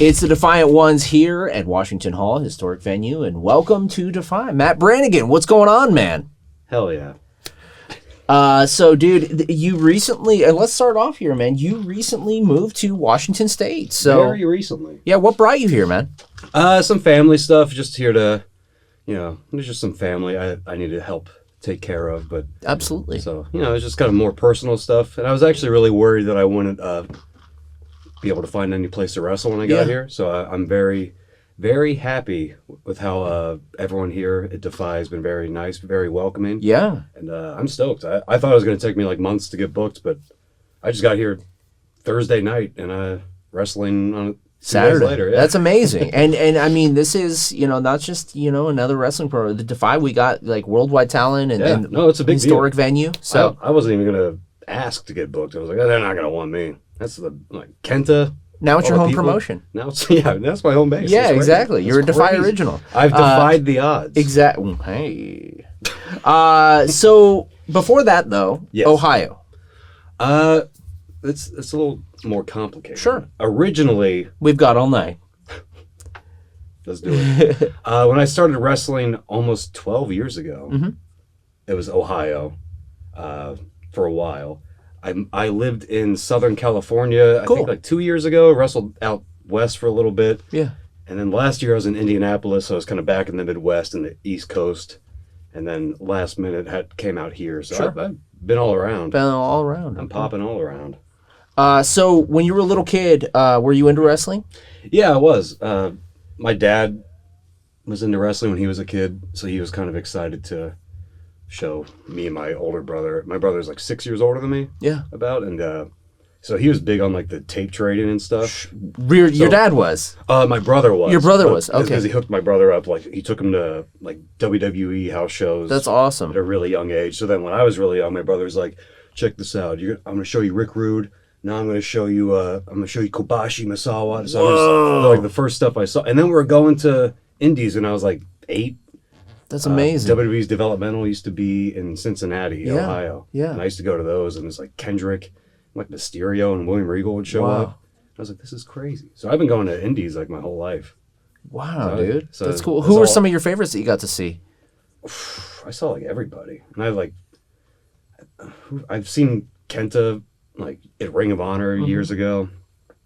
It's the Defiant Ones here at Washington Hall, historic venue, and welcome to Defy. Matt Brannigan, what's going on, man? Hell yeah. So, dude, you recently, and let's start off here, man. You recently moved to Washington State. So very recently. Yeah, what brought you here, man? Some family stuff, just here to, there's just some family I need to help take care of. But Absolutely. So, it's just kind of more personal stuff. And I was actually really worried that I wouldn't be able to find any place to wrestle when I got here. So I'm very, very happy with how everyone here at Defy has been very nice, very welcoming. Yeah. And I'm stoked. I thought it was going to take me like months to get booked, but I just got here Thursday night and wrestling on Saturday. Later. Yeah. That's amazing. and I mean, this is, not just, another wrestling program. The Defy, we got like worldwide talent and no, it's a big historic deal. venue. So I wasn't even going to ask to get booked. I was like, they're not going to want me. That's Kenta. Now it's your home promotion. Now it's, that's my home base. Yeah, exactly. You're a Defy crazy. original. I've defied the odds. Exactly. Hey. So before that, though, yes. Ohio. It's a little more complicated. Sure. Originally, we've got all night. Let's do it. When I started wrestling almost 12 years ago, it was Ohio for a while. I lived in Southern California, Cool. I think like 2 years ago, wrestled out west for a little bit. Yeah. And then last year I was in Indianapolis, so I was kind of back in the Midwest and the East Coast. And then last minute came out here. So Sure. I've been all around. Been all around. I'm popping all around. So when you were a little kid, were you into wrestling? Yeah, I was. My dad was into wrestling when he was a kid, so he was kind of excited to show me and my older brother. My brother's like 6 years older than me. Yeah. And so he was big on like the tape trading and stuff. Your dad was? My brother was. Your brother was, okay. Because he hooked my brother up, like he took him to like WWE house shows. That's awesome. At a really young age. So then when I was really young, my brother was like, check this out. I'm going to show you Rick Rude. Now I'm going to show you Kobashi Misawa. So Whoa. like the first stuff I saw. And then we were going to indies when I was like 8. That's amazing. WWE's developmental used to be in Cincinnati, Ohio. Yeah. And I used to go to those, and it's like Kendrick, like Mysterio and William Regal would show up. I was like, this is crazy. So I've been going to indies like my whole life. Wow, dude. So that's cool. Who were some of your favorites that you got to see? I saw like everybody. And I've seen Kenta like at Ring of Honor years ago.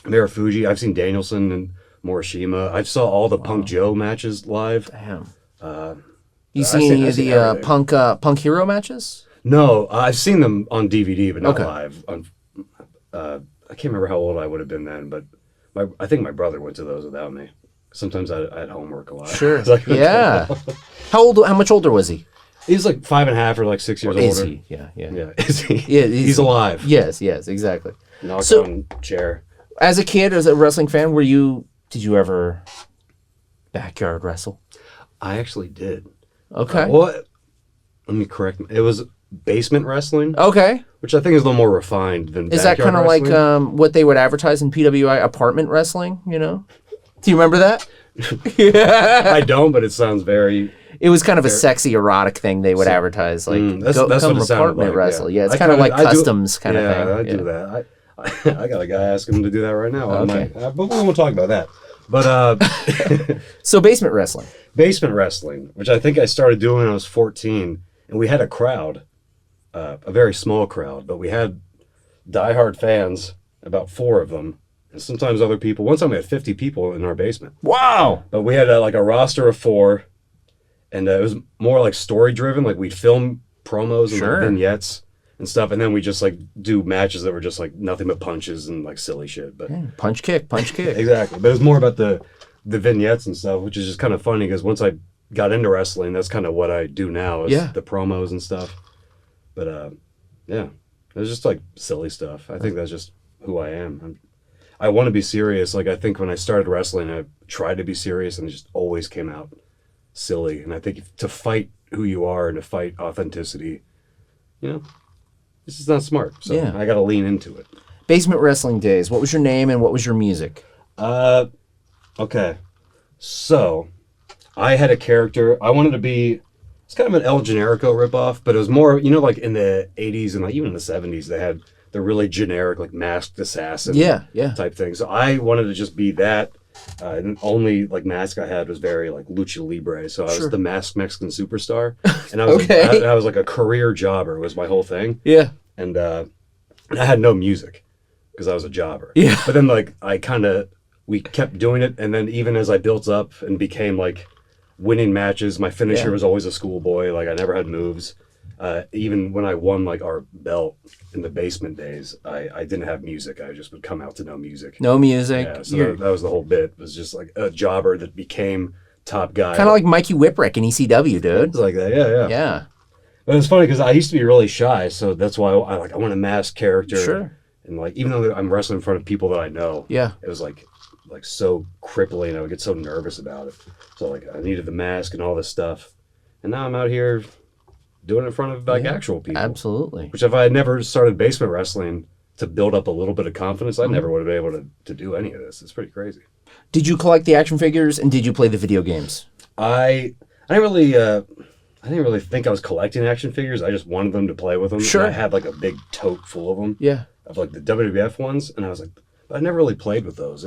Marufuji. I've seen Danielson and Morishima. I saw all the Punk Joe matches live. Damn. You seen any of the Punk Hero matches? No, I've seen them on DVD, but not Okay. live. I can't remember how old I would have been then, but I think my brother went to those without me. Sometimes I had homework a lot. Sure. Yeah. How much older was he? He's like 5.5 or like 6 years older. Is he? Yeah. Is he? Yeah, he's alive. Yes, exactly. Knocked on chair. As a kid, as a wrestling fan, did you ever backyard wrestle? I actually did. Okay. Let me correct. It was basement wrestling. Okay. Which I think is a little more refined than Is that backyard kind of like wrestling. what they would advertise in PWI, apartment wrestling, Do you remember that? I don't, but it sounds very... It was kind of a sexy, erotic thing they would advertise, like that's come what it sounded apartment like, wrestle. Yeah, it's I kind of like I do- customs kind of thing. Yeah, I do that. I got a guy asking him to do that right now. Okay. But we won't talk about that. But So basement wrestling. basement wrestling, which I think I started doing when I was 14, and we had a crowd, a very small crowd, but we had diehard fans, about 4 of them, and sometimes other people. One time we had 50 people in our basement. Wow. But we had like a roster of 4, and it was more like story driven. Like we'd film promos and Sure. like vignettes and stuff, and then we just like do matches that were just like nothing but punches and like silly shit. But Punch kick. exactly. But it was more about the vignettes and stuff, which is just kind of funny because once I got into wrestling, that's kind of what I do now is the promos and stuff. But yeah, it was just like silly stuff. I think that's just who I am. I want to be serious. Like I think when I started wrestling, I tried to be serious and it just always came out silly. And I think to fight who you are and to fight authenticity, this is not smart. So I got to lean into it. Basement wrestling days. What was your name and what was your music? Okay. So I had a character. I wanted to be, it's kind of an El Generico ripoff, but it was more, like in the 80s and like even in the 70s, they had the really generic, like masked assassin type thing. So I wanted to just be that. And the only like mask I had was very like lucha libre, so I was the masked Mexican superstar, and I was I was like a career jobber was my whole thing. Yeah, and I had no music because I was a jobber. Yeah, but then like we kept doing it, and then even as I built up and became like winning matches, my finisher was always a schoolboy. Like I never had moves. Even when I won like our belt in the basement days, I didn't have music. I just would come out to no music. No music. Yeah, so that was the whole bit. It was just like a jobber that became top guy. Kind of like Mikey Whipwreck in ECW, dude. It's like that, yeah. Yeah. But it's funny because I used to be really shy, so that's why I want a masked character. Sure. And like even though I'm wrestling in front of people that I know, it was like so crippling. I would get so nervous about it. So like I needed the mask and all this stuff, and now I'm out here doing it in front of like actual people. Absolutely. Which if I had never started basement wrestling to build up a little bit of confidence, I never would have been able to do any of this. It's pretty crazy. Did you collect the action figures and did you play the video games? I didn't really think I was collecting action figures. I just wanted them to play with them. Sure. And I had like a big tote full of them. Yeah. Of like the WWF ones, and I was like, but I never really played with those.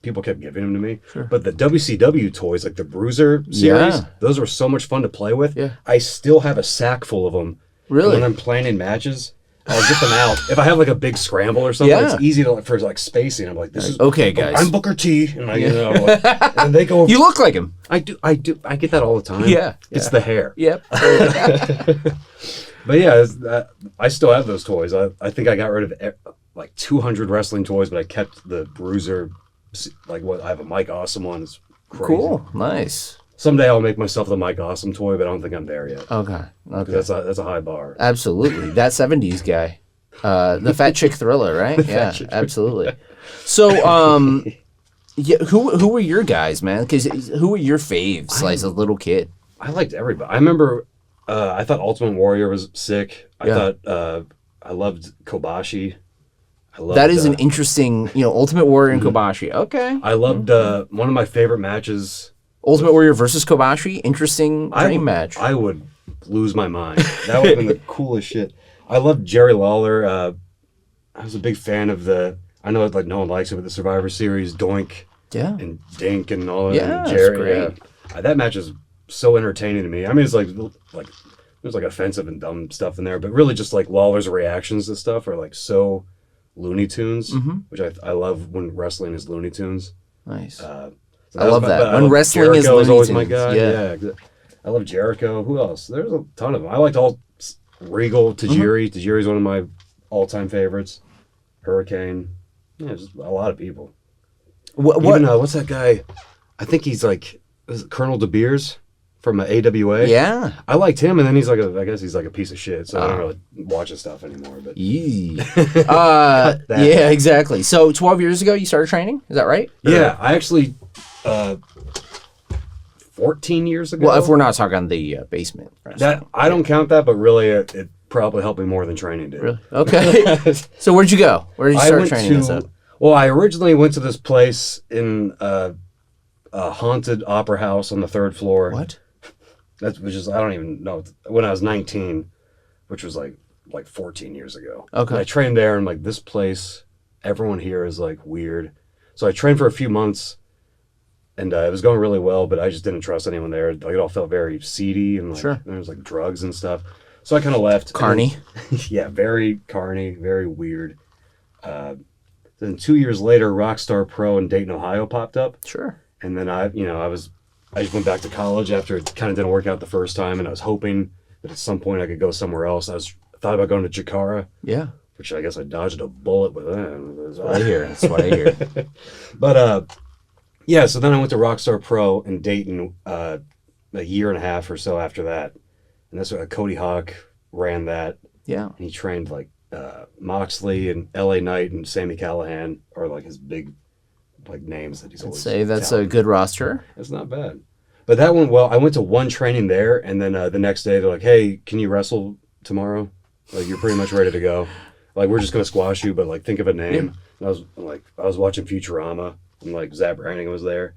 People kept giving them to me. Sure. But the WCW toys, like the Bruiser series, those were so much fun to play with. Yeah. I still have a sack full of them. Really? And when I'm planning matches, I'll get them out. If I have like a big scramble or something, it's easy to for like spacing. I'm like, this is okay, guys. I'm Booker T, and and they go. You look like him. I do. I get that all the time. Yeah. It's the hair. Yep. But yeah, I still have those toys. I think I got rid of like 200 wrestling toys, but I kept the Bruiser. Like I have a Mike Awesome one. It's crazy. Cool. Nice. Someday I'll make myself the Mike Awesome toy, but I don't think I'm there yet. Okay. That's a high bar. Absolutely. That 70s guy. The Fat Chick Thriller, right? Yeah, absolutely. So, who were your guys, man? Because who were your faves as a little kid? I liked everybody. I remember I thought Ultimate Warrior was sick. I thought I loved Kobashi. That is an interesting, Ultimate Warrior and Kobashi. Okay. I loved one of my favorite matches. Ultimate Warrior versus Kobashi. Interesting dream match. I would lose my mind. That would have been the coolest shit. I loved Jerry Lawler. I was a big fan of I know like no one likes it, but the Survivor Series, Doink and Dink and all that. Yeah, and Jerry. great. That match is so entertaining to me. I mean, it's like there's like offensive and dumb stuff in there, but really just like Lawler's reactions to stuff are like so Looney Tunes, which I love when wrestling is Looney Tunes. Nice. I love that. When wrestling is Jericho Looney always Tunes. my guy. Yeah. I love Jericho. Who else? There's a ton of them. I liked all Regal, Tajiri. Tajiri's one of my all-time favorites. Hurricane. Yeah, just a lot of people. Even, what's that guy? I think he's like Colonel De Beers from AWA. Yeah. I liked him, and then he's like I guess he's like a piece of shit, so I don't really watch his stuff anymore. But yeah, exactly. So 12 years ago, you started training? Is that right? Yeah, I actually 14 years ago. Well, if we're not talking the basement. That I don't count that, but really it probably helped me more than training did. Really? Okay. So where'd you go? Where did you start training this up? Well, I originally went to this place in a haunted opera house on the 3rd floor. What? Which is I don't even know, when I was 19, which was like 14 years ago. Okay. And I trained there, and like this place, everyone here is like weird. So I trained for a few months, and it was going really well, but I just didn't trust anyone there. Like it all felt very seedy, and like there was like drugs and stuff. So I kind of left. Carny. Yeah, very carny, very weird. Then 2 years later, Rockstar Pro in Dayton, Ohio popped up. Sure. And then I just went back to college after it kind of didn't work out the first time, and I was hoping that at some point I could go somewhere else. I thought about going to Chikara. Yeah. Which I guess I dodged a bullet with that. That's what I hear. That's what I hear. But yeah, so then I went to Rockstar Pro in Dayton a year and a half or so after that. And that's what Cody Hawk ran that. Yeah. And he trained like Moxley and LA Knight and Sami Callihan are like his big like names that he's always say that's a good roster. It's not bad. But that went well. I went to one training there, and then the next day they're like, hey, can you wrestle tomorrow? Like, you're pretty much ready to go. Like, we're just going to squash you, but like, think of a name. And I was watching Futurama, and like Matt Brannigan was there.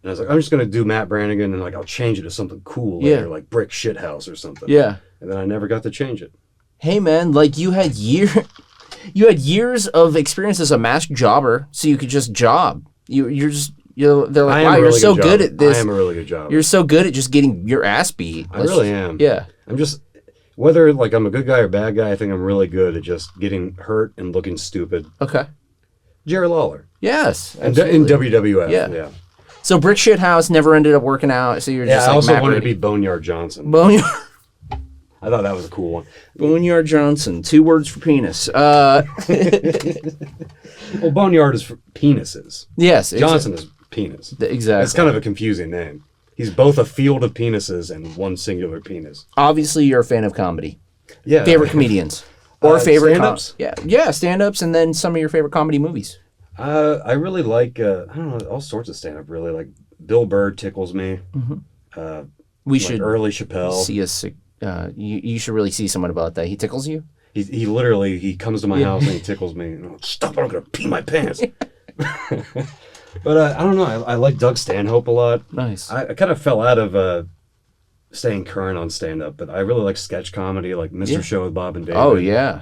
And I was like, I'm just going to do Matt Brannigan, and like, I'll change it to something cool later, like Brick Shithouse or something. Yeah. And then I never got to change it. Hey man, like you had years of experience as a masked jobber, so you could just job. You're They're like, wow, you're so good at this. I am a really good job. You're so good at just getting your ass beat. I really am. Yeah. I'm just, whether like I'm a good guy or bad guy, I think I'm really good at just getting hurt and looking stupid. Okay. Jerry Lawler. Yes. In WWF. Yeah. So Brick Shit House never ended up working out. So you're just like I also Matt wanted Brady. to be Boneyard Johnson. Boneyard. I thought that was a cool one. Boneyard Johnson. 2 words for penis. Well, Boneyard is for penises. Yes. Johnson is penis. Exactly. It's kind of a confusing name. He's both a field of penises and one singular penis. Obviously, you're a fan of comedy. Yeah. Favorite comedians. Or favorite stand-ups? Yeah, stand-ups, and then some of your favorite comedy movies. I really like, I don't know, all sorts of stand-up, really. Like, Bill Burr tickles me. Mm-hmm. We should early Chappelle. See us. You should really see someone about that. He tickles you? He literally, he comes to my house and he tickles me. And stop, I'm going to pee my pants. But I don't know. I like Doug Stanhope a lot. Nice. I kind of fell out of staying current on stand-up, but I really like sketch comedy, like Mr. Show with Bob and David. Oh, yeah.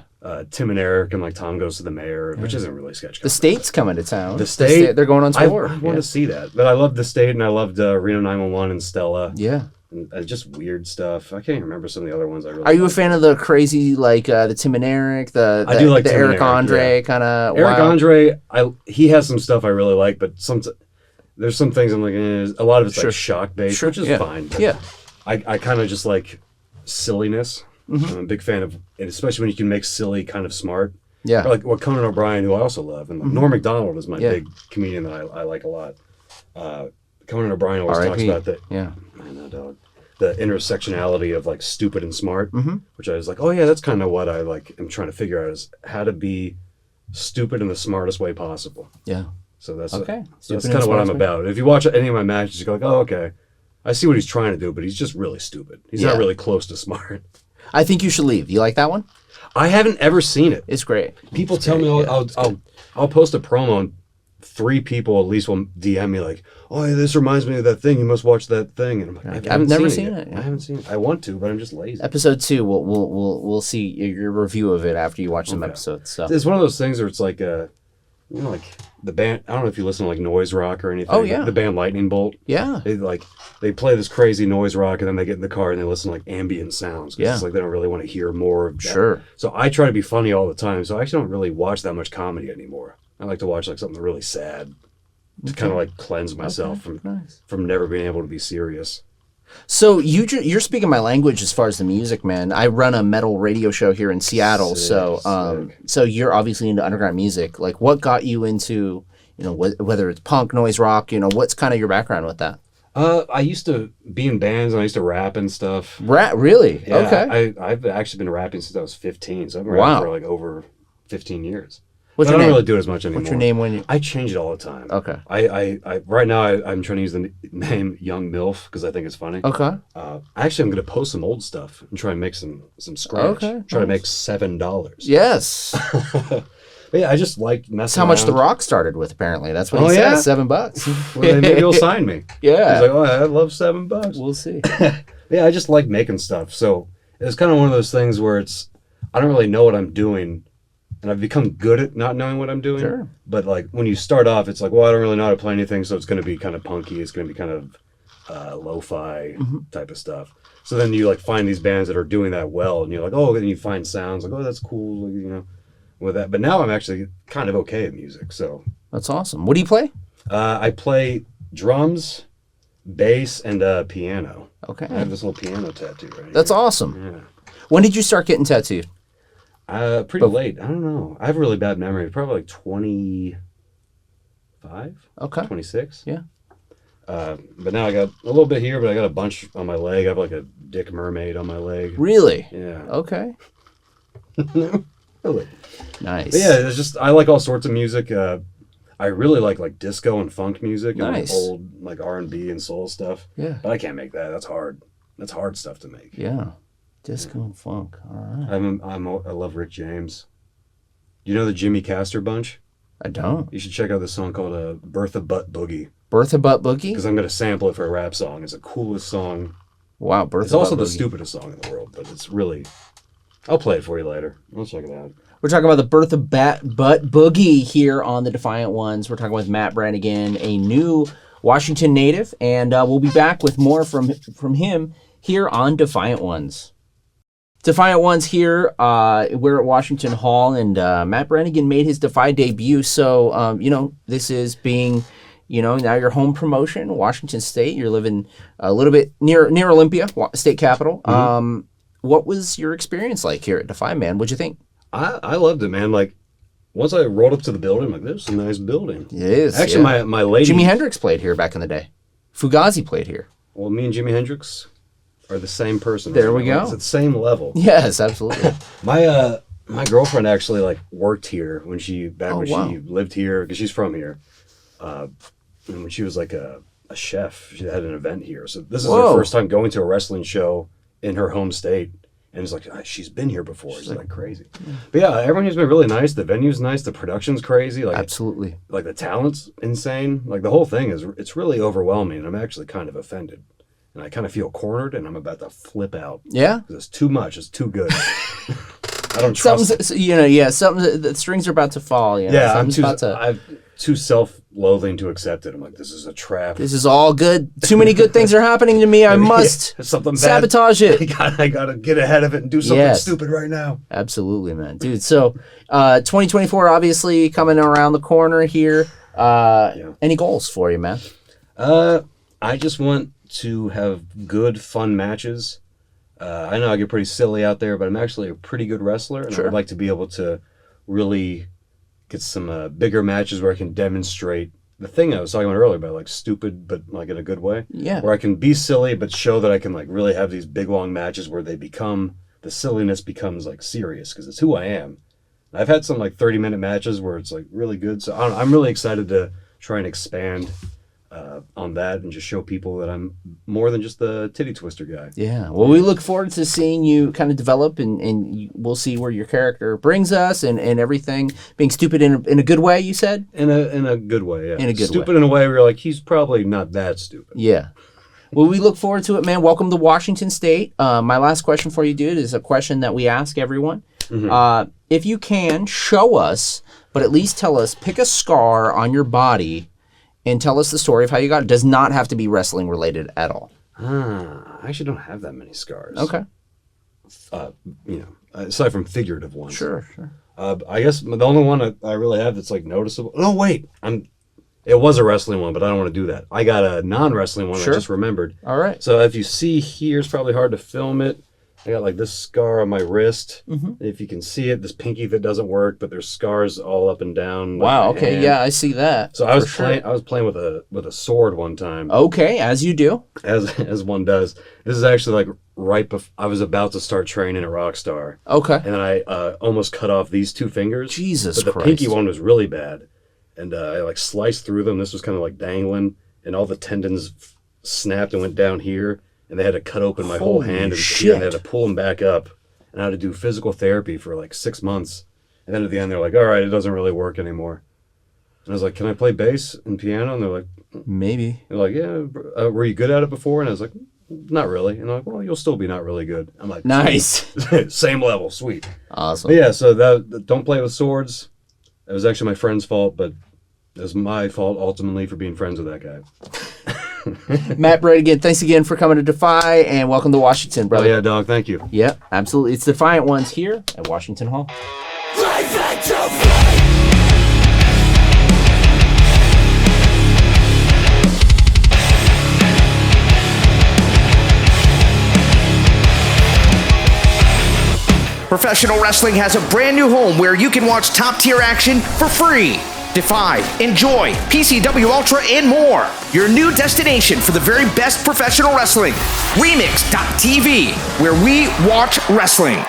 Tim and Eric and like Tom Goes to the Mayor, which isn't really sketch comedy. The State's coming to town. The State? They're going on tour. I want to see that. But I loved The State and I loved Reno 911 and Stella. Yeah. And just weird stuff. I can't even remember some of the other ones I really Are you liked. a fan of the crazy, like the Tim and Eric, I do like the Tim Eric and Eric, Andre kind of? Eric Andre, he has some stuff I really like, but there's some things I'm like, a lot of it's like shock based, which is fine. But I kind of just like silliness. I'm a big fan of, and especially when you can make silly kind of smart. Yeah. Or like what Conan O'Brien, who I also love, and Norm Macdonald is my big comedian that I like a lot. Conan O'Brien always talks about that. Yeah. I know, dog. The intersectionality of like stupid and smart, which I was like, oh yeah, that's kind of what I like. I'm trying to figure out is how to be stupid in the smartest way possible. Yeah. So that's kind of what I'm about. If you watch any of my matches, you go like, oh okay, I see what he's trying to do, but he's just really stupid. He's not really close to smart. I think you should leave. You like that one? I haven't ever seen it. It's great. People tell me I'll post a promo and 3 people at least will DM me like, oh, yeah, this reminds me of that thing. You must watch that thing. And I'm like, I've never seen it. I haven't seen it. I want to, but I'm just lazy. Episode 2, we'll see your review of it after you watch some episodes. So it's one of those things where it's like like the band. I don't know if you listen to like noise rock or anything. Oh yeah, the band Lightning Bolt. Yeah, they play this crazy noise rock and then they get in the car and they listen to like ambient sounds. Yeah, it's like they don't really want to hear more of that. Sure. So I try to be funny all the time. So I actually don't really watch that much comedy anymore. I like to watch like something really sad to kind of like cleanse myself from never being able to be serious. So you're speaking my language as far as the music, man. I run a metal radio show here in Seattle, so you're obviously into underground music. Like, what got you into, whether it's punk, noise rock, what's kind of your background with that? I used to be in bands and I used to rap and stuff. Rap, really? Yeah, okay. I've actually been rapping since I was 15, so I've been rapping for like over 15 years. What's I your don't name? really do it as much anymore. What's your name when you? I change it all the time. Okay. I right now I'm trying to use the name Young MILF because I think it's funny. Okay. Actually, I'm going to post some old stuff and try and make some scratch. Okay. Try to make $7. Yes. But yeah, I just like messing. That's how much The Rock started with. Apparently, that's what he said. $7. Well, maybe he'll sign me. Yeah. He's like, oh, I love $7. We'll see. Yeah, I just like making stuff. So it's kind of one of those things where I don't really know what I'm doing. And I've become good at not knowing what I'm doing. Sure. But like when you start off, it's like, well, I don't really know how to play anything, so it's going to be kind of punky. It's going to be kind of lo-fi type of stuff. So then you like find these bands that are doing that well, and you're like, oh, then you find sounds like, oh, that's cool, with that. But now I'm actually kind of okay at music. So that's awesome. What do you play? I play drums, bass, and piano. Okay. I have this little piano tattoo right here. That's awesome. Yeah. When did you start getting tattooed? Pretty late. I don't know. I have a really bad memory. Probably like 25? Okay. 26? Yeah. But now I got a little bit here, but I got a bunch on my leg. I have like a dick mermaid on my leg. Really? Yeah. Okay. Really. Nice. But yeah, it's just, I like all sorts of music. I really like disco and funk music and like old like R&B and soul stuff. Yeah. But I can't make that. That's hard. That's hard stuff to make. Yeah. Disco and funk. All right. I love Rick James. You know the Jimmy Castor Bunch? I don't. You should check out this song called Bertha Butt Boogie. Bertha Butt Boogie? Because I'm going to sample it for a rap song. It's the coolest song. Wow, Bertha It's also Butt the Boogie. stupidest song in the world, but it's really... I'll play it for you later. I'll check it out. We're talking about the birth of Butt Boogie here on the Defiant Ones. We're talking with Matt Brannigan, a new Washington native, and we'll be back with more from him here on Defiant Ones. Defiant Ones here. We're at Washington Hall, and Matt Brannigan made his Defy debut. So, this is being, now your home promotion, Washington State. You're living a little bit near Olympia, state capital. Mm-hmm. What was your experience like here at Defy, man? What'd you think? I loved it, man. Like, once I rolled up to the building, I'm like, this is a nice building. It is. Actually, my lady... Jimi Hendrix played here back in the day. Fugazi played here. Well, me and Jimi Hendrix are the same person. There we go. It's at the same level. Yes, absolutely. My girlfriend actually, like, worked here when she lived here, because she's from here. And when she was, like, a chef, she had an event here. So this is her first time going to a wrestling show in her home state. And it's like, she's been here before. It's like crazy. But yeah, everyone has been really nice. The venue's nice. The production's crazy. Like, absolutely. Like, the talent's insane. Like, the whole thing it's really overwhelming. And I'm actually kind of offended. And I kind of feel cornered, and I'm about to flip out. Yeah? Because it's too much. It's too good. I don't trust it. Something, the strings are about to fall. Yeah, I'm too self-loathing to accept it. I'm like, this is a trap. This is all good. Too many good things are happening to me. I must sabotage it. I gotta get ahead of it and do something stupid right now. Absolutely, man. Dude, so 2024 obviously coming around the corner here. Any goals for you, man? I just want to have good, fun matches. I know I get pretty silly out there, but I'm actually a pretty good wrestler, and I would like to be able to really get some bigger matches where I can demonstrate the thing I was talking about earlier about, like, stupid, but like in a good way. Yeah. Where I can be silly, but show that I can, like, really have these big, long matches where the silliness becomes, like, serious, because it's who I am. I've had some, like, 30-minute matches where it's, like, really good. So I'm really excited to try and expand on that and just show people that I'm more than just the titty twister guy. Yeah. Well, we look forward to seeing you kind of develop, and we'll see where your character brings us and everything. Being stupid in a good way, you said? In a good way, yeah. In a good way. Stupid in a way where you're like, he's probably not that stupid. Yeah. Well, we look forward to it, man. Welcome to Washington State. My last question for you, dude, is a question that we ask everyone. Mm-hmm. If you can, show us, but at least tell us, pick a scar on your body and tell us the story of how you got it. Does not have to be wrestling related at all. I actually don't have that many scars. Okay. Aside from figurative ones. Sure. I guess the only one I really have that's, like, noticeable. No, wait. It was a wrestling one, but I don't want to do that. I got a non-wrestling one I just remembered. All right. So if you see here, it's probably hard to film it. I got, like, this scar on my wrist. Mm-hmm. If you can see it, this pinky that doesn't work, but there's scars all up and down. Wow. Okay. Hand. Yeah, I see that. So I was playing with a sword one time. Okay, as you do. As one does. This is actually, like, right before I was about to start training at Rockstar. Okay. And then I almost cut off these two fingers. Jesus Christ. But the pinky one was really bad. And I, like, sliced through them. This was kind of, like, dangling. And all the tendons snapped and went down here. And they had to cut open my whole hand and they had to pull them back up. And I had to do physical therapy for, like, 6 months. And then at the end, they're like, all right, it doesn't really work anymore. And I was like, can I play bass and piano? And they're like, maybe. They're like, yeah, were you good at it before? And I was like, not really. And they're like, well, you'll still be not really good. I'm like, nice. Same level, sweet. Awesome. But yeah, so don't play with swords. It was actually my friend's fault, but it was my fault ultimately for being friends with that guy. Matt Brannigan, thanks again for coming to Defy, and welcome to Washington, brother. Oh, yeah, dog. Thank you. Yeah, absolutely. It's Defiant Ones here at Washington Hall. Professional wrestling has a brand new home where you can watch top-tier action for free. Defy, Enjoy, PCW Ultra, and more. Your new destination for the very best professional wrestling. Remix.tv, where we watch wrestling.